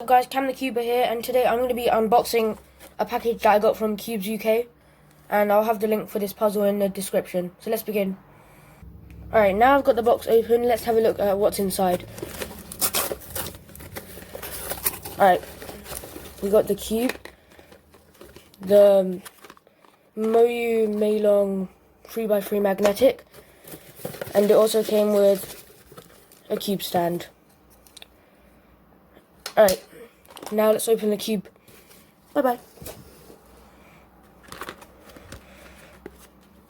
Hello guys, Cam the Cuber here, and today I'm going to be unboxing a package that I got from KewbzUK, and I'll have the link for this puzzle in the description. So let's begin. Alright, now I've got the box open, let's have a look at what's inside. Alright, we got the cube, the Moyu Meilong 3x3 magnetic, and it also came with a cube stand. Alright, now let's open the cube. Bye-bye.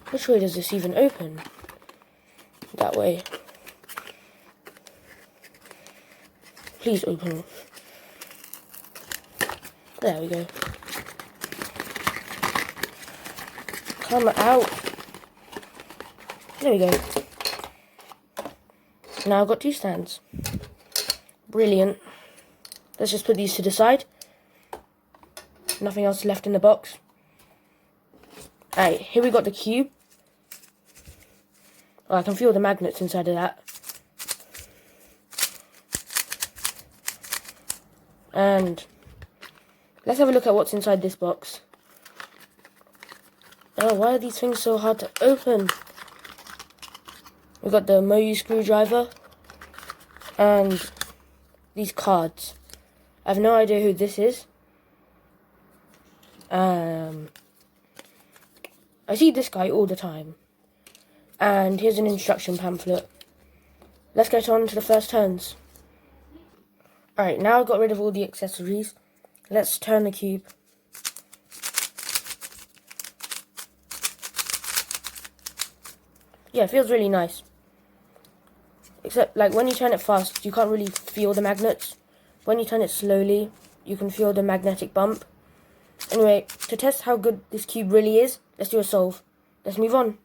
Which way does this even open? That way. Please open. There we go. Come out. There we go. Now I've got two stands. Brilliant. Let's just put these to the side. Nothing else left in the box. Alright, here we got the cube. Oh, I can feel the magnets inside of that. And let's have a look at what's inside this box. Oh, why are these things so hard to open? We got the Moyu screwdriver and these cards. I have no idea who this is. I see this guy all the time. And here's an instruction pamphlet. Let's get on to the first turns. Alright, now I've got rid of all the accessories. Let's turn the cube. Yeah, it feels really nice. Except, like, when you turn it fast, you can't really feel the magnets. When you turn it slowly, you can feel the magnetic bump. Anyway, to test how good this cube really is, let's do a solve. Let's move on.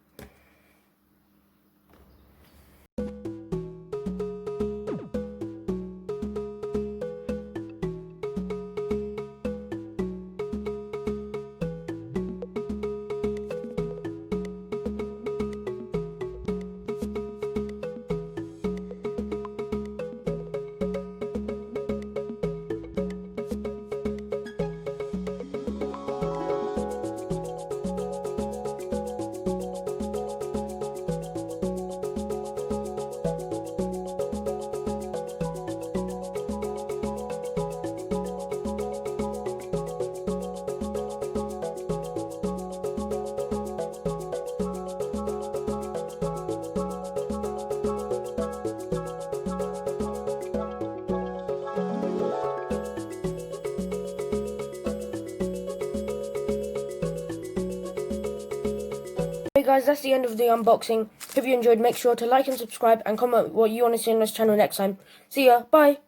Hey guys, that's the end of the unboxing. Hope you enjoyed. Make sure to like and subscribe and comment what you want to see on this channel next time. See ya. Bye.